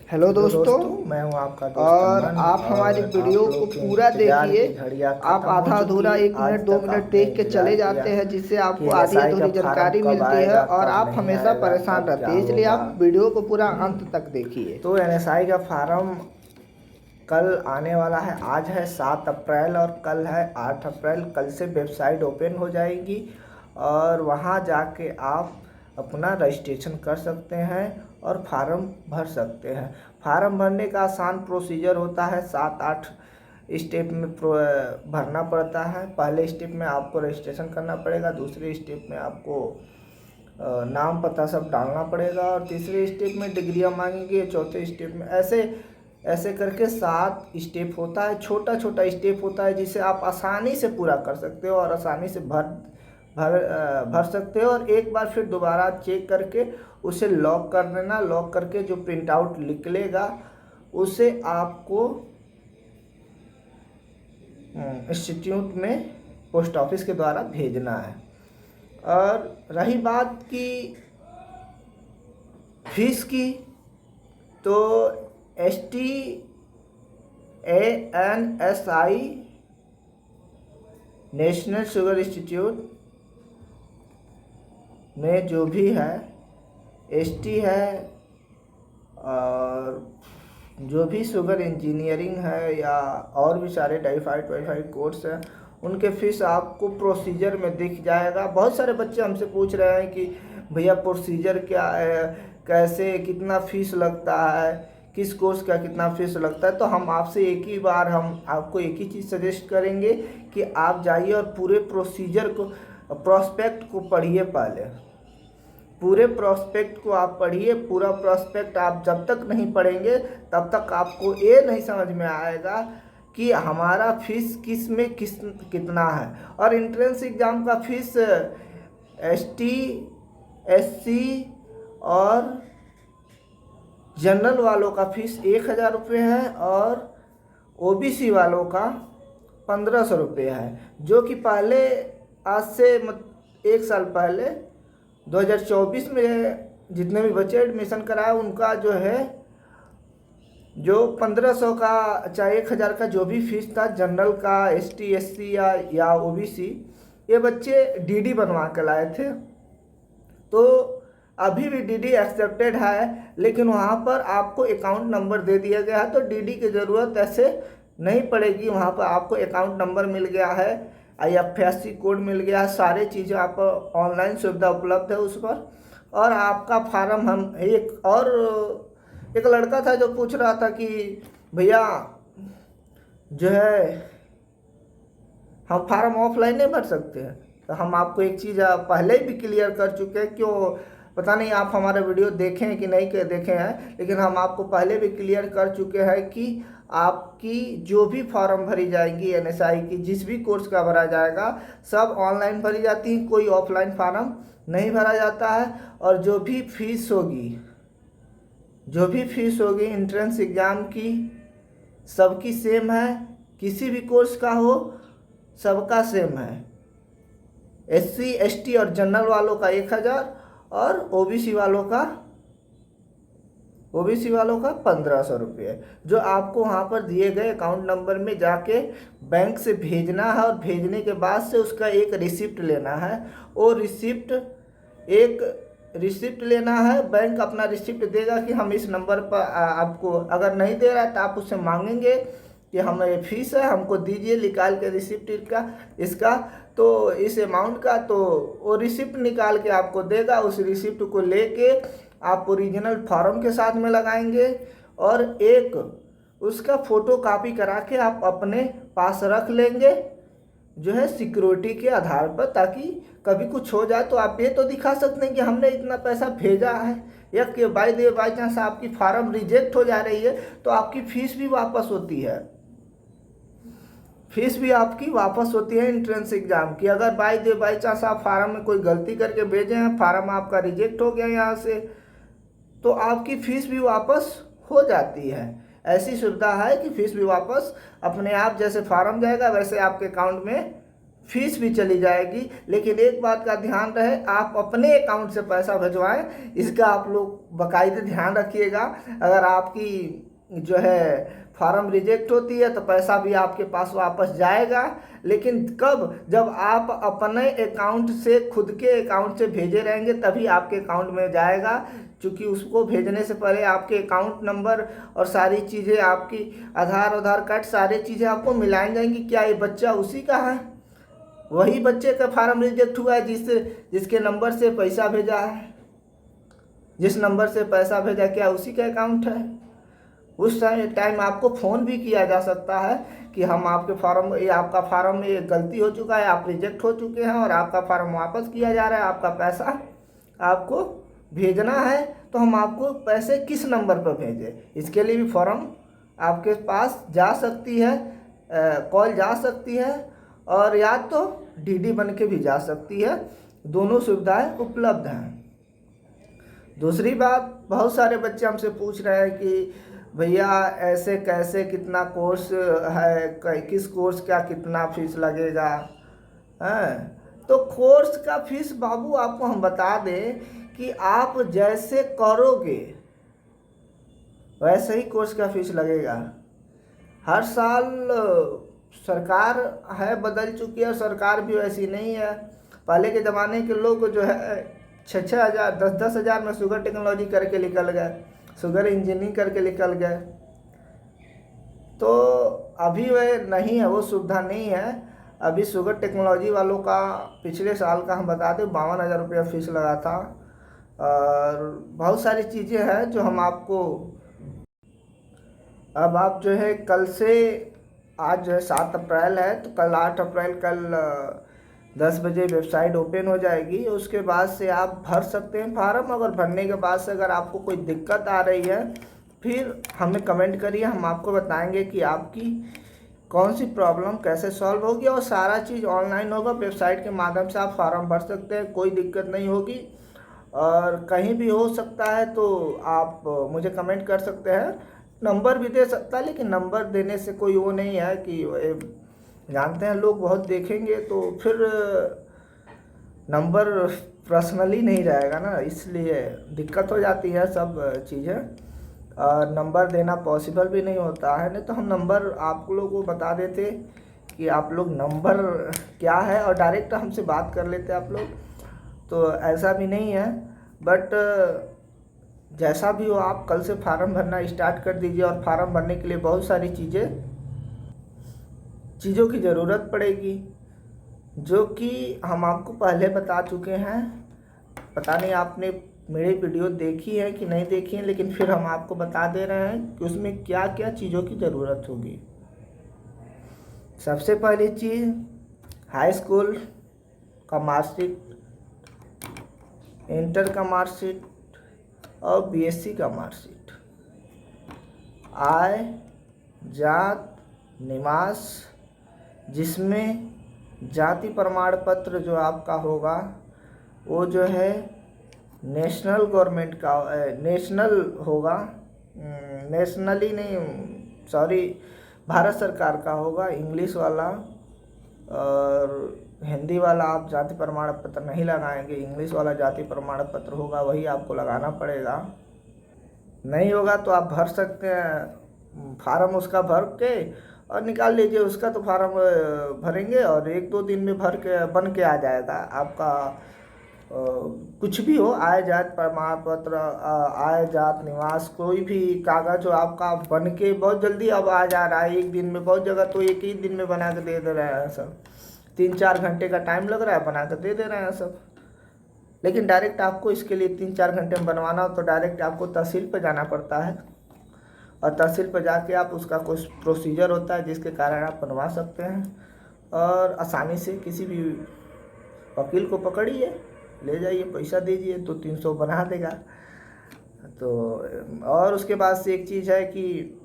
Hello hello दोस्तों। दोस्तों, मैं हूं आपका दोस्त और अमन। आप हमारी और आप वीडियो को लोग के पूरा इंतज़ार देखिए। की घड़ियां आप ख़त्म हो आधा चुकी। अधूरा एक आज मिनट दो तक मिनट आपने देख के इंतज़ार चले किया जाते हैं, जिससे कि आपको आधी एनएसआई का अधूरी फार्म जानकारी कब मिलती है आएगा, और कब आप नहीं हमेशा आएगा, परेशान कब रहते क्या हैं, इसलिए होगा। आप वीडियो को पूरा अंत तक देखिए। तो एनएसआई का फार्म कल आने वाला है। आज है 7 अप्रैल और कल है 8 अप्रैल। कल से वेबसाइट ओपन हो जाएगी और वहाँ जाके आप अपना रजिस्ट्रेशन कर सकते हैं और फार्म भर सकते हैं। फार्म भरने का आसान प्रोसीजर होता है। 7-8 स्टेप में भरना पड़ता है। पहले स्टेप में आपको रजिस्ट्रेशन करना पड़ेगा, दूसरे स्टेप में आपको नाम पता सब डालना पड़ेगा और तीसरे स्टेप में डिग्रियां मांगेंगे, चौथे स्टेप में ऐसे ऐसे करके 7 स्टेप होता है। छोटा छोटा स्टेप होता है जिसे आप आसानी से पूरा कर सकते हो और आसानी से भर सकते हो। और एक बार फिर दोबारा चेक करके उसे लॉक कर देना। लॉक करके जो प्रिंट आउट निकलेगा उसे आपको इंस्टीट्यूट में पोस्ट ऑफिस के द्वारा भेजना है। और रही बात की फीस की, तो STANSI नेशनल शुगर इंस्टीट्यूट में जो भी है, ST है और जो भी शुगर इंजीनियरिंग है या और भी सारे टाइफाइड कोर्स हैं, उनके फीस आपको प्रोसीजर में दिख जाएगा। बहुत सारे बच्चे हमसे पूछ रहे हैं कि भैया प्रोसीजर क्या है, कैसे, कितना फीस लगता है, किस कोर्स का कितना फीस लगता है। तो हम आपसे एक ही बार हम आपको एक ही चीज़ सजेस्ट करेंगे कि आप जाइए और पूरे प्रोसीजर को, प्रोस्पेक्ट को पढ़िए। पहले पूरे प्रोस्पेक्ट को आप पढ़िए। पूरा प्रोस्पेक्ट आप जब तक नहीं पढ़ेंगे तब तक आपको ये नहीं समझ में आएगा कि हमारा फीस कितना है। और एंट्रेंस एग्ज़ाम का फीस ST SC और जनरल वालों का फीस 1,000 रुपये है और OBC वालों का 1,500 रुपये है। जो कि पहले, आज से 1 साल पहले 2024 में जितने भी बच्चे एडमिशन कराए उनका जो है, जो 1,500 का चाहे 1,000 का जो भी फीस था, जनरल का, ST SC या OBC, ये बच्चे DD बनवा के लाए थे। तो अभी भी DD एक्सेप्टेड है, लेकिन वहाँ पर आपको अकाउंट नंबर दे दिया गया है, तो DD की ज़रूरत ऐसे नहीं पड़ेगी। वहाँ पर आपको अकाउंट नंबर मिल गया है, IFSC कोड मिल गया है, सारी चीज़ें आप ऑनलाइन सुविधा उपलब्ध है उस पर। और आपका फार्म हम एक लड़का था जो पूछ रहा था कि भैया जो है हम फार्म ऑफलाइन नहीं भर सकते हैं। तो हम आपको एक चीज़ पहले भी क्लियर कर चुके हैं। क्यों पता नहीं आप हमारा वीडियो देखें कि नहीं देखे हैं, लेकिन हम आपको पहले भी क्लियर कर चुके हैं कि आपकी जो भी फॉर्म भरी जाएंगी NSI की, जिस भी कोर्स का भरा जाएगा, सब ऑनलाइन भरी जाती है, कोई ऑफलाइन फार्म नहीं भरा जाता है। और जो भी फीस होगी एंट्रेंस एग्ज़ाम की, सबकी सेम है। किसी भी कोर्स का हो, सबका सेम है। SC ST और जनरल वालों का 1,000 और OBC वालों का 1,500 रुपये, जो आपको वहाँ पर दिए गए अकाउंट नंबर में जाके बैंक से भेजना है। और भेजने के बाद से उसका एक रिसिप्ट लेना है। वो रिसिप्ट लेना है। बैंक अपना रिसिप्ट देगा कि हम इस नंबर पर आपको, अगर नहीं दे रहा है तो आप उससे मांगेंगे कि हमें फीस है, हमको दीजिए निकाल के रिसिप्ट इसका तो इस अमाउंट का। तो वो रिसिप्ट निकाल के आपको देगा। उस रिसिप्ट को लेके आप ओरिजिनल फॉर्म के साथ में लगाएंगे और एक उसका फ़ोटो कॉपी करा के आप अपने पास रख लेंगे, जो है सिक्योरिटी के आधार पर, ताकि कभी कुछ हो जाए तो आप ये तो दिखा सकते हैं कि हमने इतना पैसा भेजा है। या कि बाई चांस आपकी फार्म रिजेक्ट हो जा रही है तो आपकी फीस भी वापस होती है। फीस भी आपकी वापस होती है एंट्रेंस एग्ज़ाम की। अगर बाई चांस आप फार्म में कोई गलती करके भेजे हैं, फार्म आपका रिजेक्ट हो गया यहाँ से, तो आपकी फ़ीस भी वापस हो जाती है। ऐसी सुविधा है कि फ़ीस भी वापस अपने आप, जैसे फार्म जाएगा वैसे आपके अकाउंट में फीस भी चली जाएगी। लेकिन एक बात का ध्यान रहे, आप अपने अकाउंट से पैसा भिजवाएं, इसका आप लोग बाकायदे ध्यान रखिएगा। अगर आपकी जो है फार्म रिजेक्ट होती है तो पैसा भी आपके पास वापस जाएगा, लेकिन कब, जब आप अपने अकाउंट से, खुद के अकाउंट से भेजे रहेंगे तभी आपके अकाउंट में जाएगा। क्योंकि उसको भेजने से पहले आपके अकाउंट नंबर और सारी चीज़ें, आपकी आधार कार्ड, सारी चीज़ें आपको मिलाई जाएंगी। क्या ये बच्चा उसी का है? वही बच्चे का फार्म रिजेक्ट हुआ है जिसके नंबर से पैसा भेजा है, जिस नंबर से पैसा भेजा, क्या उसी का अकाउंट है? उस टाइम आपको फ़ोन भी किया जा सकता है कि हम आपके फार्म, ये आपका फार्म में ये गलती हो चुका है, आप रिजेक्ट हो चुके हैं और आपका फार्म वापस किया जा रहा है, आपका पैसा आपको भेजना है, तो हम आपको पैसे किस नंबर पर भेजें? इसके लिए भी फॉर्म आपके पास जा सकती है, कॉल जा सकती है, और या तो डीडी बन के भी जा सकती है। दोनों सुविधाएं उपलब्ध हैं। दूसरी बात, बहुत सारे बच्चे हमसे पूछ रहे हैं कि भैया ऐसे कैसे, कितना कोर्स है, किस कोर्स का कितना फीस लगेगा? तो कोर्स का फीस बाबू आपको हम बता दें कि आप जैसे करोगे वैसे ही कोर्स का फीस लगेगा। हर साल सरकार है बदल चुकी है, सरकार भी वैसी नहीं है। पहले के ज़माने के लोग जो है 6-6 हज़ार 10-10 हज़ार में शुगर टेक्नोलॉजी करके निकल गए, शुगर इंजीनियरिंग करके निकल गए। तो अभी वह नहीं है, वो सुविधा नहीं है। अभी शुगर टेक्नोलॉजी वालों का पिछले साल का हम बता दें 52,000 रुपया फीस लगा था। और बहुत सारी चीज़ें हैं जो हम आपको, अब आप जो है कल से, आज जो है 7 अप्रैल है, तो कल 8 अप्रैल, कल 10 बजे वेबसाइट ओपन हो जाएगी। उसके बाद से आप भर सकते हैं फार्म। अगर भरने के बाद से अगर आपको कोई दिक्कत आ रही है, फिर हमें कमेंट करिए, हम आपको बताएंगे कि आपकी कौन सी प्रॉब्लम कैसे सॉल्व होगी। और सारा चीज़ ऑनलाइन होगा, वेबसाइट के माध्यम से आप फार्म भर सकते हैं, कोई दिक्कत नहीं होगी। और कहीं भी हो सकता है तो आप मुझे कमेंट कर सकते हैं, नंबर भी दे सकता है, लेकिन नंबर देने से कोई वो नहीं है कि जानते हैं लोग बहुत देखेंगे तो फिर नंबर पर्सनली नहीं रहेगा ना, इसलिए दिक्कत हो जाती है सब चीज़ें। और नंबर देना पॉसिबल भी नहीं होता है, नहीं तो हम नंबर आप लोगों को बता देते कि आप लोग नंबर क्या है और डायरेक्ट हमसे बात कर लेते आप लोग। तो ऐसा भी नहीं है, बट जैसा भी हो आप कल से फार्म भरना स्टार्ट कर दीजिए। और फार्म भरने के लिए बहुत सारी चीज़ों की ज़रूरत पड़ेगी, जो कि हम आपको पहले बता चुके हैं। पता नहीं आपने मेरी वीडियो देखी है कि नहीं देखी है, लेकिन फिर हम आपको बता दे रहे हैं कि उसमें क्या क्या चीज़ों की ज़रूरत होगी। सबसे पहली चीज़, हाई स्कूल का मार्कशीट, इंटर का मार्कशीट और बीएससी का मार्कशीट, आय, जात, निवास, जिसमें जाति प्रमाण पत्र जो आपका होगा वो जो है नेशनल गवर्नमेंट का, नेशनल होगा, नेशनली नहीं, सॉरी, भारत सरकार का होगा, इंग्लिश वाला। और हिंदी वाला आप जाति प्रमाण पत्र नहीं लगाएंगे, इंग्लिश वाला जाति प्रमाण पत्र होगा, वही आपको लगाना पड़ेगा। नहीं होगा तो आप भर सकते हैं फार्म, उसका भर के और निकाल लीजिए उसका। तो फार्म भरेंगे और 1-2 दिन में भर के बन के आ जाएगा आपका। कुछ भी हो, आय जात प्रमाण पत्र, आय जात निवास, कोई भी कागज हो आपका बन के बहुत जल्दी अब आ जा रहा है। 1 दिन में, बहुत जगह तो 1 ही दिन में बना के दे रहे हैं सब, 3-4 घंटे का टाइम लग रहा है, बना कर दे रहे हैं सब। लेकिन डायरेक्ट आपको इसके लिए 3-4 घंटे में बनवाना हो तो डायरेक्ट आपको तहसील पर जाना पड़ता है, और तहसील पर जाके आप, उसका कुछ प्रोसीजर होता है जिसके कारण आप बनवा सकते हैं। और आसानी से किसी भी वकील को पकड़िए, ले जाइए, पैसा दीजिए तो 300 बना देगा। तो और उसके बाद से एक चीज़ है कि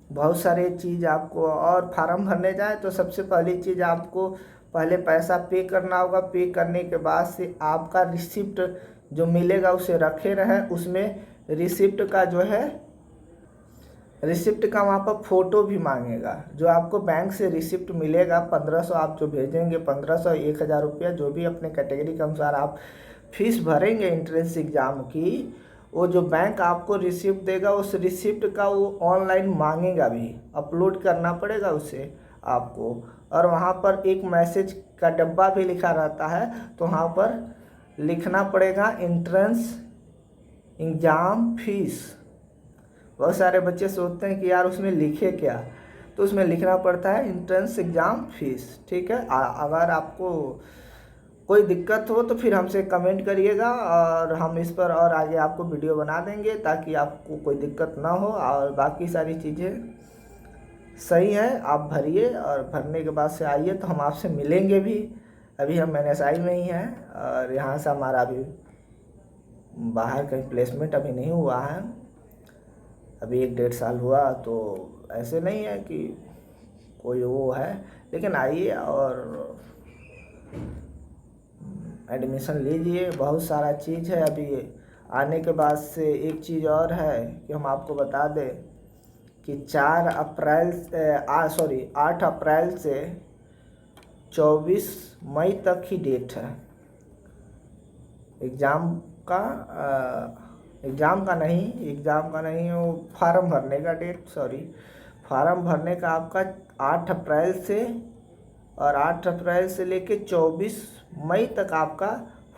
बहुत सारे चीज़ आपको, और फार्म भरने जाए तो सबसे पहली चीज़ आपको पहले पैसा पे करना होगा। पे करने के बाद से आपका रिसिप्ट जो मिलेगा उसे रखे रहें, उसमें रिसिप्ट का जो है रिसिप्ट का वहाँ पर फ़ोटो भी मांगेगा। जो आपको बैंक से रिसिप्ट मिलेगा 1500 आप जो भेजेंगे, 1500 1000 रुपया जो भी अपने कैटेगरी के अनुसार आप फीस भरेंगे एंट्रेंस एग्ज़ाम की, वो जो बैंक आपको रिसिप्ट देगा उस रिसिप्ट का वो ऑनलाइन मांगेगा भी, अपलोड करना पड़ेगा उसे आपको। और वहाँ पर एक मैसेज का डब्बा भी लिखा रहता है, तो वहाँ पर लिखना पड़ेगा एंट्रेंस एग्ज़ाम फीस। बहुत सारे बच्चे सोचते हैं कि यार उसमें लिखे क्या, तो उसमें लिखना पड़ता है एंट्रेंस एग्ज़ाम फीस। ठीक है, अगर आपको कोई दिक्कत हो तो फिर हमसे कमेंट करिएगा और हम इस पर और आगे आपको वीडियो बना देंगे ताकि आपको कोई दिक्कत ना हो। और बाकी सारी चीज़ें सही है, आप भरिए और भरने के बाद से आइए तो हम आपसे मिलेंगे भी। अभी हम NSI में ही हैं और यहाँ से हमारा अभी बाहर कहीं प्लेसमेंट अभी नहीं हुआ है, अभी 1-1.5 साल हुआ, तो ऐसे नहीं है कि कोई वो है। लेकिन आइए और एडमिशन लीजिए, बहुत सारा चीज़ है। अभी आने के बाद से एक चीज़ और है कि हम आपको बता दें कि 8 अप्रैल से 24 मई तक ही डेट है एग्ज़ाम का। एग्ज़ाम का नहीं, वो फार्म भरने का डेट, फार्म भरने का आपका 8 अप्रैल से, और 8 अप्रैल से लेके 24 मई तक आपका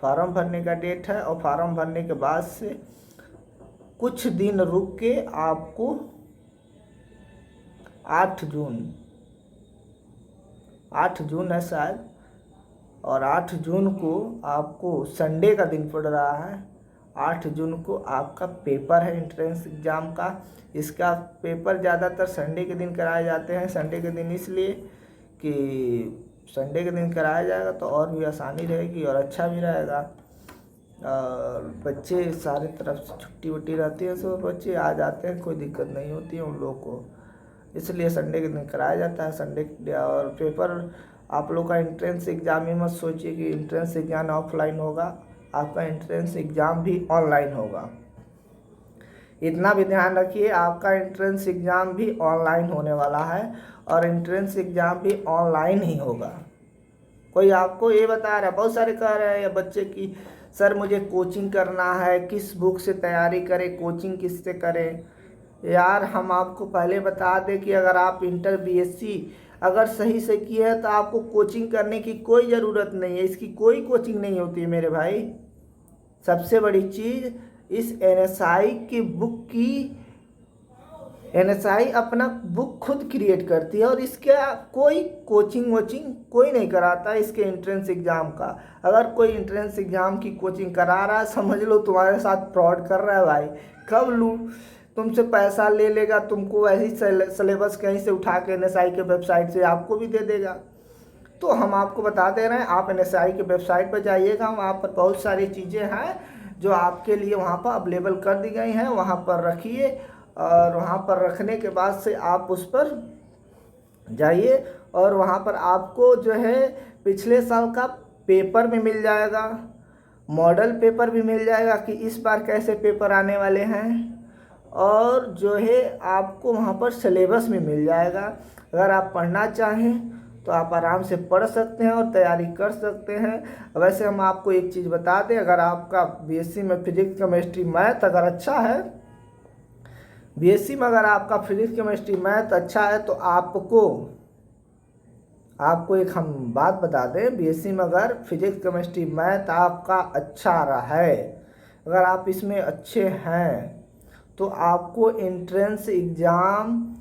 फार्म भरने का डेट है। और फार्म भरने के बाद से कुछ दिन रुक के आपको 8 जून है शायद, और 8 जून को आपको संडे का दिन पड़ रहा है। 8 जून को आपका पेपर है एंट्रेंस एग्ज़ाम का। इसका पेपर ज़्यादातर संडे के दिन कराए जाते हैं। संडे के दिन इसलिए कि संडे के दिन कराया जाएगा तो और भी आसानी रहेगी और अच्छा भी रहेगा। और बच्चे सारे तरफ से छुट्टी वुट्टी रहती है, सब बच्चे आ जाते हैं, कोई दिक्कत नहीं होती है उन लोगों को, इसलिए संडे के दिन कराया जाता है संडे। और पेपर आप लोग का एंट्रेंस एग्ज़ाम ही मत सोचिए कि एंट्रेंस एग्ज़ाम ऑफलाइन होगा, आपका एंट्रेंस एग्ज़ाम भी ऑनलाइन होगा। इतना भी ध्यान रखिए, आपका एंट्रेंस एग्ज़ाम भी ऑनलाइन होने वाला है और एंट्रेंस एग्ज़ाम भी ऑनलाइन ही होगा। कोई आपको ये बता रहा है, बहुत सारे कह रहे हैं बच्चे कि सर मुझे कोचिंग करना है, किस बुक से तैयारी करें, कोचिंग किस से करें। यार हम आपको पहले बता दें कि अगर आप इंटर BSc अगर सही से किए हैं तो आपको कोचिंग करने की कोई ज़रूरत नहीं है, इसकी कोई कोचिंग नहीं होती है मेरे भाई। सबसे बड़ी चीज़ इस NSI की बुक की, NSI अपना बुक खुद क्रिएट करती है और इसका कोई कोचिंग वोचिंग कोई नहीं कराता है इसके एंट्रेंस एग्ज़ाम का। अगर कोई एंट्रेंस एग्ज़ाम की कोचिंग करा रहा है समझ लो तुम्हारे साथ फ्रॉड कर रहा है भाई। कब तुमसे पैसा ले लेगा, तुमको ऐसी सिलेबस कहीं से उठा के NSI के वेबसाइट से आपको भी दे देगा। तो हम आपको बता दे रहे हैं, आप NSI के वेबसाइट पर जाइएगा, वहाँ पर बहुत सारी चीज़ें हैं जो आपके लिए वहाँ पर अवेलेबल कर दी गई हैं, वहाँ पर रखिए। और वहाँ पर रखने के बाद से आप उस पर जाइए और वहाँ पर आपको जो है पिछले साल का पेपर भी मिल जाएगा, मॉडल पेपर भी मिल जाएगा कि इस बार कैसे पेपर आने वाले हैं, और जो है आपको वहाँ पर सिलेबस भी मिल जाएगा। अगर आप पढ़ना चाहें तो आप आराम से पढ़ सकते हैं और तैयारी कर सकते हैं। वैसे हम आपको एक चीज़ बता दें, अगर आपका BSc में फिजिक्स केमिस्ट्री मैथ अगर अच्छा है, BSc में अगर आपका फिजिक्स केमिस्ट्री मैथ अच्छा है तो आपको एक हम बात बता दें, BSc में अगर फिजिक्स केमिस्ट्री मैथ आपका अच्छा रहा है, अगर आप इसमें अच्छे हैं तो आपको एंट्रेंस एग्ज़ाम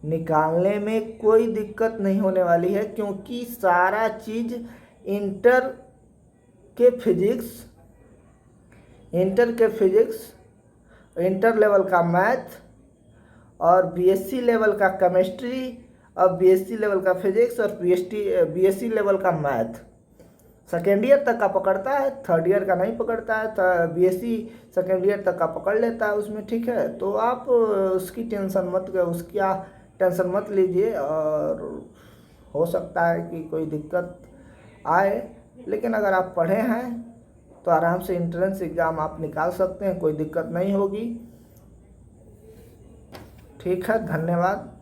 निकालने में कोई दिक्कत नहीं होने वाली है, क्योंकि सारा चीज़ इंटर के फिजिक्स, इंटर लेवल का मैथ और BSc लेवल का केमिस्ट्री और BSc लेवल का फिजिक्स और BSc लेवल का मैथ सेकेंड ईयर तक का पकड़ता है, थर्ड ईयर का नहीं पकड़ता है। तो BSc सेकेंड ईयर तक का पकड़ लेता है उसमें, ठीक है। तो आप उसकी टेंशन मत लीजिए, और हो सकता है कि कोई दिक्कत आए, लेकिन अगर आप पढ़े हैं तो आराम से एंट्रेंस एग्ज़ाम आप निकाल सकते हैं, कोई दिक्कत नहीं होगी। ठीक है, धन्यवाद।